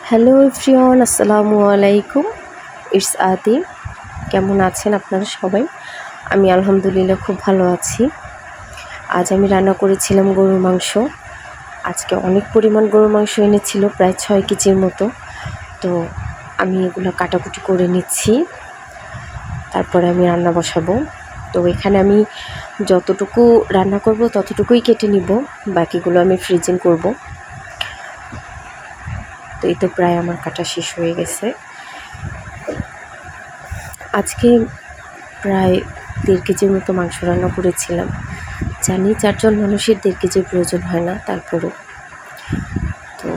Hello everyone, আসসালামু আলাইকুম। It's আদি। কেমন আছেন আপনারা সবাই? আমি আলহামদুলিল্লাহ খুব ভালো আছি। আজ আমি রান্না করেছিলাম গরুর মাংস। আজকে অনেক পরিমাণ গরুর মাংস এনেছিল, প্রায় 6 কেজির মতো। তো আমি এগুলো কাটাকুটি করে নিচ্ছি, তারপরে আমি রান্না বসাবো। তো এখানে আমি যতটুকু রান্না করব ততটুকুই কেটে নিব, বাকিগুলো আমি ফ্রিজিং করব। তো এই তো প্রায় আমার কাটা শেষ হয়ে গেছে। আজকে প্রায় 1.5 কেজির মতো মাংস রান্না করেছিলাম। জানি 4 জন মানুষের 1.5 কেজির প্রয়োজন হয় না, তারপরও তো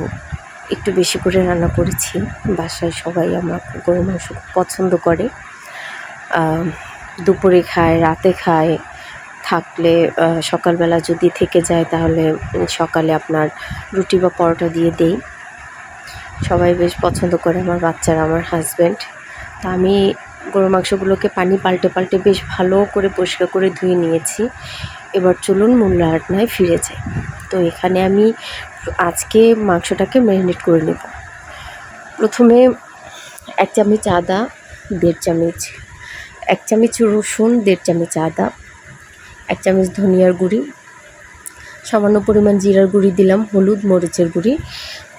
একটু বেশি করে রান্না করেছি। বাসায় সবাই আমার গরুর মাংস পছন্দ করে, দুপুরে খায়, রাতে খায়, থাকলে সকালবেলা যদি থেকে যায় তাহলে সকালে আপনার রুটি বা পরোটা দিয়ে দেই। সবাই বেশ পছন্দ করে, আমার বাচ্চারা, আমার হাজব্যান্ড। তা আমি গরুর মাংসগুলোকে পানি পাল্টে পাল্টে বেশ ভালো করে পরিষ্কার করে ধুয়ে নিয়েছি। এবার চলুন মূল রান্নায় ফিরে যাই। তো এখানে আমি আজকে মাংসটাকে ম্যারিনেট করে নেব। প্রথমে 1 চামচ আদা, 1.5 চামচ, 1 চামচ রসুন, 1.5 চামচ আদা, 1 চামচ ধনিয়ার গুঁড়ি, সামান্য পরিমাণ জিরার গুঁড়ি দিলাম, হলুদ, মরিচের গুঁড়ি।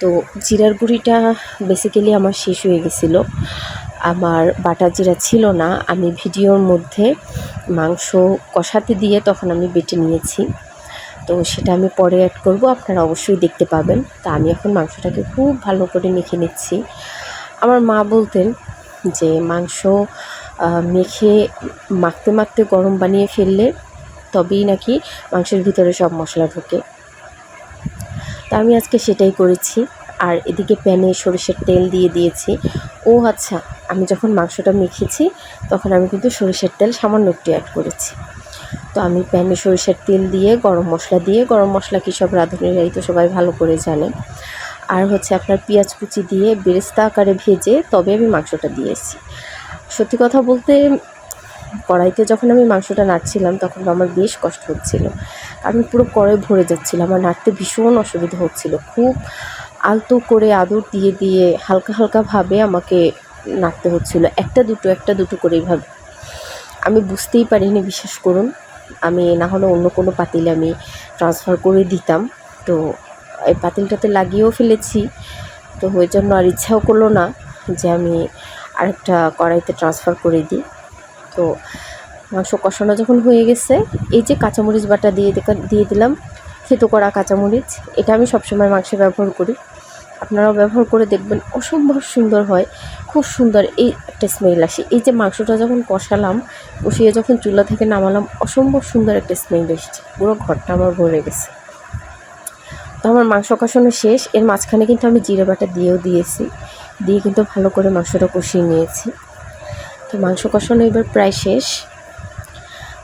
তো জিরার গুঁড়িটা বেসিক্যালি আমার শেষ হয়ে গেছিলো, আমার বাটা জিরা ছিল না। আমি ভিডিওর মধ্যে মাংস কষাতে দিয়ে তখন আমি বেটে নিয়েছি, তো সেটা আমি পরে অ্যাড করব, আপনারা অবশ্যই দেখতে পাবেন। তা আমি এখন মাংসটাকে খুব ভালো করে মেখে নিচ্ছি। আমার মা বলতেন যে মাংস মেখে মাখতে মাখতে গরম বানিয়ে ফেললে তবেই নাকি মাংসের ভিতরে সব মশলা ঢোকে। তা আমি আজকে সেটাই করেছি। আর এদিকে প্যানে সরিষার তেল দিয়ে দিয়েছি। ও আচ্ছা, আমি যখন মাংসটা মেখেছি তখন আমি কিন্তু সরিষার তেল সামান্য একটু অ্যাড করেছি। তো আমি প্যানে সরিষার তেল দিয়ে গরম মশলা কী সব রাঁধুনিরাই তো সবাই ভালো করে জানে। আর হচ্ছে আপনার পেঁয়াজ কুচি দিয়ে বেরেস্তা আকারে ভেজে তবে আমি মাংসটা দিয়েছি। সত্যি কথা বলতে, কড়াইতে যখন আমি মাংসটা নাড়ছিলাম তখন আমার বেশ কষ্ট হচ্ছিল, কারণ পুরো কড়াই ভরে যাচ্ছিল। আমার নাড়তে ভীষণ অসুবিধা হচ্ছিল। খুব আলতো করে আদর দিয়ে দিয়ে হালকা হালকাভাবে আমাকে নাড়তে হচ্ছিল, একটা দুটো করে এইভাবে। আমি বুঝতেই পারিনি, বিশ্বাস করুন। আমি না হলে অন্য কোনো পাতিলে আমি ট্রান্সফার করে দিতাম। তো এই পাতিলটাতে লাগিয়েও ফেলেছি, তো ওই জন্য আর ইচ্ছাও করলো না যে আমি আরেকটা কড়াইতে ট্রান্সফার করে দিই। তো মাংস কষানো যখন হয়ে গেছে, এই যে কাঁচামরিচ বাটা দিয়ে দিলাম, থেতো করা কাঁচামরিচ। এটা আমি সবসময় মাংসে ব্যবহার করি, আপনারাও ব্যবহার করে দেখবেন, অসম্ভব সুন্দর হয়, খুব সুন্দর এই একটা স্মেল আসে। এই যে মাংসটা যখন কষিয়ে যখন চুলা থেকে নামালাম, অসম্ভব সুন্দর একটা স্মেল এসেছে, পুরো ঘরটা আমার ভরে গেছে। তো আমার মাংস কষানো শেষ। এর মাঝখানে কিন্তু আমি জিরে বাটা দিয়েছি, দিয়ে কিন্তু ভালো করে মাংসটা কষিয়ে নিয়েছি। তো মাংস কষানো এবার প্রায় শেষ।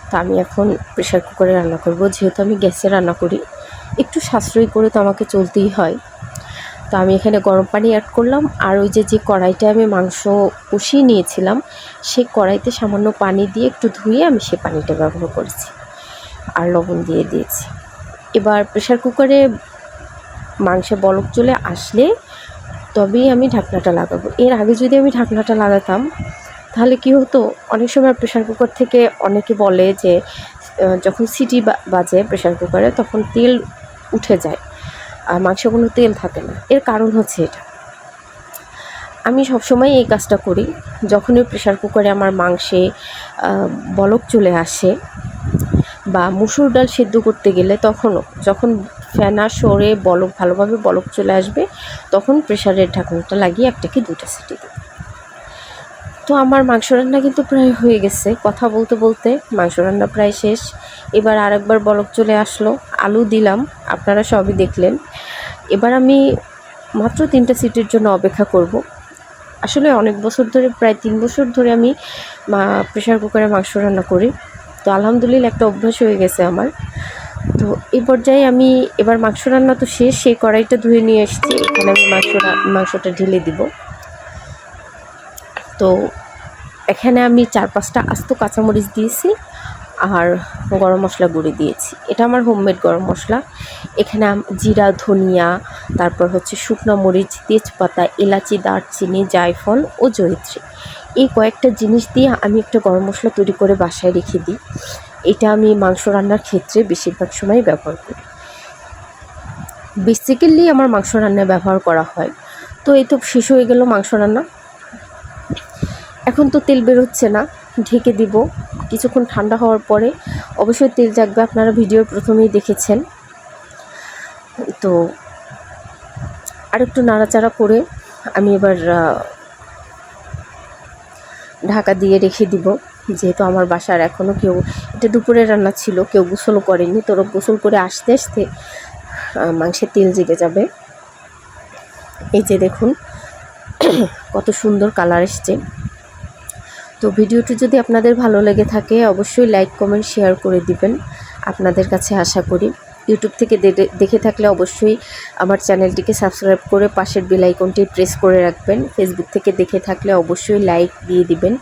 তো আমি এখন প্রেশার কুকারে রান্না করব। যেহেতু আমি গ্যাসে রান্না করি, একটু সাশ্রয়ী করে তো আমাকে চলতেই হয়। তো আমি এখানে গরম পানি অ্যাড করলাম, আর ওই যে কড়াইটায় আমি মাংস কষিয়ে নিয়েছিলাম সেই কড়াইতে সামান্য পানি দিয়ে একটু ধুয়ে আমি সে পানিটা ব্যবহার করেছি, আর লবণ দিয়ে দিয়েছি। এবার প্রেশার কুকারে মাংসে বলক চলে আসলে তবেই আমি ঢাকনাটা লাগাবো। এর আগে যদি আমি ঢাকনাটা লাগাতাম তাহলে কি হতো, অনেক সময় প্রেশার কুকার থেকে অনেকে বলে যে যখন সিটি বাজে প্রেশার কুকারে তখন তেল উঠে যায় আর মাংসে কোনো তেল থাকে না। এর কারণ হচ্ছে এটা। আমি সবসময় এই কাজটা করি, যখনই প্রেশার কুকারে আমার মাংসে বলক চলে আসে, বা মুসুর ডাল সেদ্ধ করতে গেলে তখনও যখন ফেনা সরে ভালোভাবে বলক চলে আসবে, তখন প্রেশারের ঢাকনাটা লাগিয়ে 1 থেকে 2টা সিটি দিই। তো আমার মাংস রান্না কিন্তু প্রায় হয়ে গেছে। কথা বলতে বলতে মাংস রান্না প্রায় শেষ। এবার আরেকবার বলক চলে আসলো, আলু দিলাম, আপনারা সবই দেখলেন। এবার আমি মাত্র 3টা সিটির জন্য অপেক্ষা করব। আসলে অনেক বছর ধরে, প্রায় 3 বছর ধরে আমি প্রেশার কুকারে মাংস রান্না করি। তো আলহামদুলিল্লাহ একটা অভ্যাস হয়ে গেছে আমার। তো এই পর্যায়ে আমি এবার মাংস রান্না তো শেষ, সেই কড়াইটা ধুয়ে নিয়ে এসেছি। এখানে আমি মাংসটা ঢেলে দিব। তো এখানে আমি 4-5টা আস্ত কাঁচামরিচ দিয়েছি, আর গরম মশলা গুঁড়ি দিয়েছি। এটা আমার হোমমেড গরম মশলা। এখানে জিরা, ধনিয়া, তারপর হচ্ছে শুকনো মরিচ, তেজপাতা, এলাচি, দারচিনি, জায়ফল ও জয়িত্রী, এই কয়েকটা জিনিস দিয়ে আমি একটা গরম মশলা তৈরি করে বাসায় রেখে দিই। এটা আমি মাংস রান্নার ক্ষেত্রে বেশিরভাগ সময় ব্যবহার করি। বেসিক্যালি আমার মাংস রান্নায় ব্যবহার করা হয়। তো এই তো শেষ হয়ে গেল মাংস রান্না। এখন তো তেল বেরোচ্ছে না, ঢেকে দিব। কিছুক্ষণ ঠান্ডা হওয়ার পরে অবশ্যই তেল জাগবে, আপনারা ভিডিওর প্রথমেই দেখেছেন। তো আরেকটু নাড়াচাড়া করে আমি এবার ঢাকা দিয়ে রেখে দিব। যেহেতু আমার বাসার এখনও কেউ, এটা দুপুরের রান্না ছিল, কেউ গোসলও করেনি। তোরা গোসল করে আসতে আসতে মাংসের তেল জেগে যাবে। এই যে দেখুন কত সুন্দর কালার এসছে। তো ভিডিওটি যদি আপনাদের ভালো লেগে থাকে অবশ্যই লাইক, কমেন্ট, শেয়ার করে দিবেন। আপনাদের কাছে আশা করি ইউটিউব থেকে দেখে থাকলে অবশ্যই আমার চ্যানেলটিকে সাবস্ক্রাইব করে পাশের বেল আইকনটি প্রেস করে রাখবেন। ফেসবুক থেকে দেখে থাকলে অবশ্যই লাইক দিয়ে দিবেন,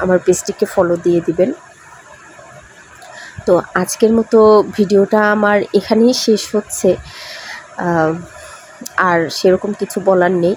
আমার পেজটিকে ফলো দিয়ে দিবেন। তো আজকের মতো ভিডিওটা আমার এখানেই শেষ হচ্ছে, আর সেরকম কিছু বলার নেই।